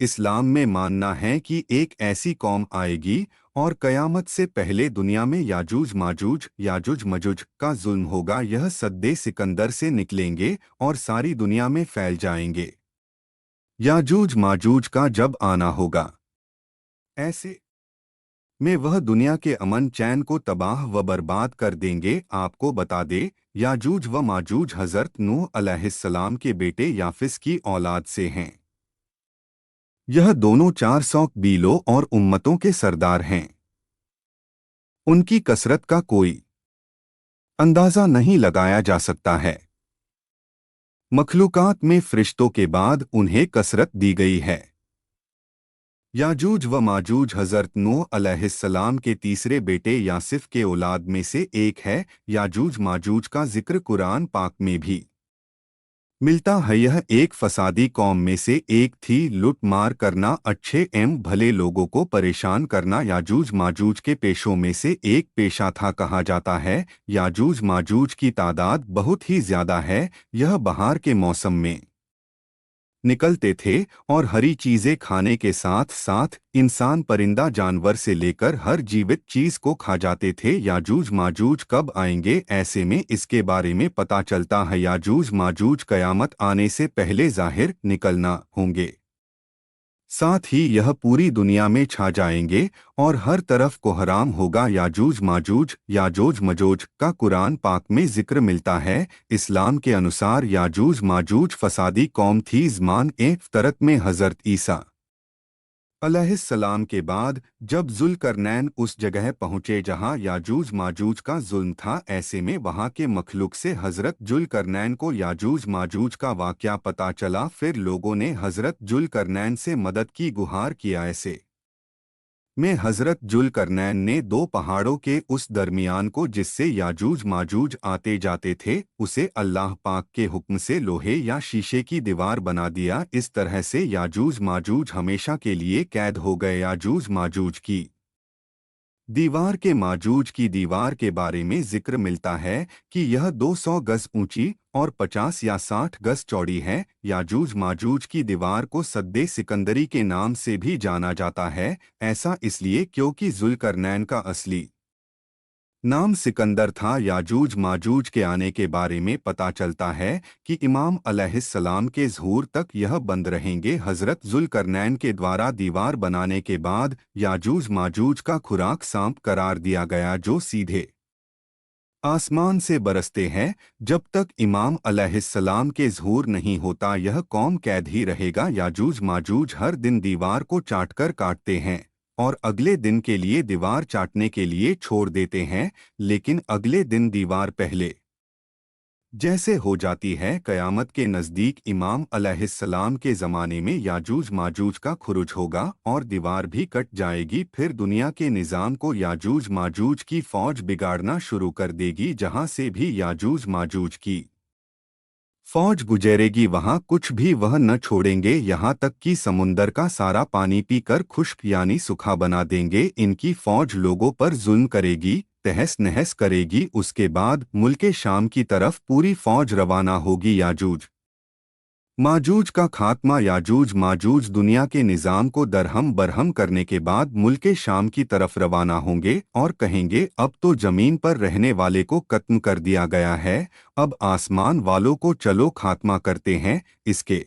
اسلام میں ماننا ہے کہ ایک ایسی قوم آئے گی اور قیامت سے پہلے دنیا میں یاجوج ماجوج یاجوج مجوج کا ظلم ہوگا، یہ سدے سکندر سے نکلیں گے اور ساری دنیا میں پھیل جائیں گے۔ یاجوج ماجوج کا جب آنا ہوگا، ایسے میں وہ دنیا کے امن چین کو تباہ و برباد کر دیں گے۔ آپ کو بتا دے، یاجوج و ماجوج حضرت نوح علیہ السلام کے بیٹے یافس کی اولاد سے ہیں۔ یہ دونوں 400 قبیلوں اور امتوں کے سردار ہیں۔ ان کی کثرت کا کوئی اندازہ نہیں لگایا جا سکتا ہے۔ مخلوقات میں فرشتوں کے بعد انہیں کثرت دی گئی ہے۔ یاجوج و ماجوج حضرت نوح علیہ السلام کے تیسرے بیٹے یاسف کے اولاد میں سے ایک ہے۔ یاجوج ماجوج کا ذکر قرآن پاک میں بھی ملتا ہے۔ یہ ایک فسادی قوم میں سے ایک تھی، لوٹ مار کرنا، اچھے بھلے لوگوں کو پریشان کرنا یاجوج ماجوج کے پیشوں میں سے ایک پیشہ تھا کہا جاتا ہے۔ یاجوج ماجوج کی تعداد بہت ہی زیادہ ہے۔ یہ بہار کے موسم میں نکلتے تھے اور ہری چیزیں کھانے کے ساتھ ساتھ انسان پرندہ جانور سے لے کر ہر جیوت چیز کو کھا جاتے تھے۔ یاجوج ماجوج کب آئیں گے؟ ایسے میں اس کے بارے میں پتہ چلتا ہے یاجوج ماجوج قیامت آنے سے پہلے ظاہر نکلنا ہوں گے، ساتھ ہی یہ پوری دنیا میں چھا جائیں گے اور ہر طرف کو حرام ہوگا۔ یاجوج ماجوج یاجوج مجوج کا قرآن پاک میں ذکر ملتا ہے۔ اسلام کے انوسار یاجوج ماجوج فسادی قوم تھی۔ زمان فطرت میں حضرت عیسیٰ علیہ السلام کے بعد جب ذوالقرنین اس جگہ پہنچے جہاں یاجوج ماجوج کا ظلم تھا، ایسے میں وہاں کے مخلوق سے حضرت ذوالقرنین کو یاجوج ماجوج کا واقعہ پتہ چلا۔ پھر لوگوں نے حضرت ذوالقرنین سے مدد کی گہار کیا۔ ایسے میں حضرت ذوالقرنین نے 2 پہاڑوں کے اس درمیان کو جس سے یاجوج ماجوج آتے جاتے تھے، اسے اللہ پاک کے حکم سے لوہے یا شیشے کی دیوار بنا دیا۔ اس طرح سے یاجوج ماجوج ہمیشہ کے لیے قید ہو گئے۔ یاجوج ماجوج کی دیوار کے ماجوج کی دیوار کے بارے میں ذکر ملتا ہے کہ یہ 200 گز اونچی اور 50 یا 60 گز چوڑی ہے۔ یاجوج ماجوج کی دیوار کو سدے سکندری کے نام سے بھی جانا جاتا ہے، ایسا اس لیے کیونکہ ذوالقرنین کا اصلی نام سکندر تھا۔ یاجوج ماجوج کے آنے کے بارے میں پتہ چلتا ہے کہ امام علیہ السلام کے ظہور تک یہ بند رہیں گے۔ حضرت ذوالقرنین کے دوارا دیوار بنانے کے بعد یاجوج ماجوج کا خوراک سانپ قرار دیا گیا جو سیدھے آسمان سے برستے ہیں۔ جب تک امام علیہ السلام کے ظہور نہیں ہوتا یہ قوم قید ہی رہے گا۔ یاجوج ماجوج ہر دن دیوار کو چاٹ کر کاٹتے ہیں اور اگلے دن کے لیے دیوار چاٹنے کے لیے چھوڑ دیتے ہیں، لیکن اگلے دن دیوار پہلے جیسے ہو جاتی ہے۔ قیامت کے نزدیک امام علیہ السلام کے زمانے میں یاجوج ماجوج کا خروج ہوگا اور دیوار بھی کٹ جائے گی۔ پھر دنیا کے نظام کو یاجوج ماجوج کی فوج بگاڑنا شروع کر دے گی۔ جہاں سے بھی یاجوج ماجوج کی فوج گزرے گی وہاں کچھ بھی وہ نہ چھوڑیں گے، یہاں تک کہ سمندر کا سارا پانی پی کر خشک یعنی سوکھا بنا دیں گے۔ ان کی فوج لوگوں پر ظلم کرے گی، تہس نہس کرے گی۔ اس کے بعد ملک شام کی طرف پوری فوج روانہ ہوگی۔ یاجوج ماجوج کا خاتمہ یاجوج ماجوج دنیا کے نظام کو درہم برہم کرنے کے بعد ملک شام کی طرف روانہ ہوں گے اور کہیں گے اب تو زمین پر رہنے والے کو ختم کر دیا گیا ہے، اب آسمان والوں کو چلو خاتمہ کرتے ہیں۔ اس کے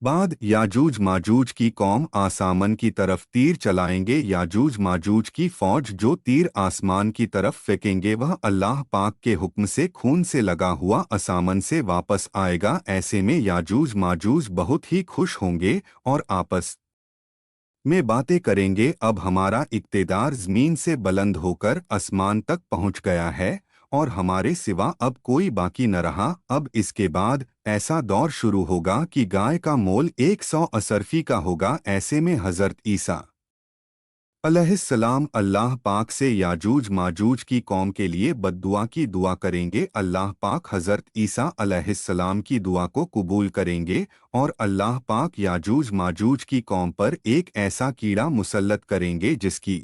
بعد یاجوج ماجوج کی قوم آسمان کی طرف تیر چلائیں گے۔ یاجوج ماجوج کی فوج جو تیر آسمان کی طرف پھینکیں گے وہ اللہ پاک کے حکم سے خون سے لگا ہوا آسمان سے واپس آئے گا۔ ایسے میں یاجوج ماجوج بہت ہی خوش ہوں گے اور آپس میں باتیں کریں گے، اب ہمارا اقتدار زمین سے بلند ہو کر آسمان تک پہنچ گیا ہے اور ہمارے سوا اب کوئی باقی نہ رہا۔ اب اس کے بعد ایسا دور شروع ہوگا کہ گائے کا مول 100 اسرفی کا ہوگا۔ ایسے میں حضرت عیسیٰ علیہ السلام اللہ پاک سے یاجوج ماجوج کی قوم کے لیے بددعا کی دعا کریں گے۔ اللہ پاک حضرت عیسیٰ علیہ السلام کی دعا کو قبول کریں گے اور اللہ پاک یاجوج ماجوج کی قوم پر ایک ایسا کیڑا مسلط کریں گے جس کی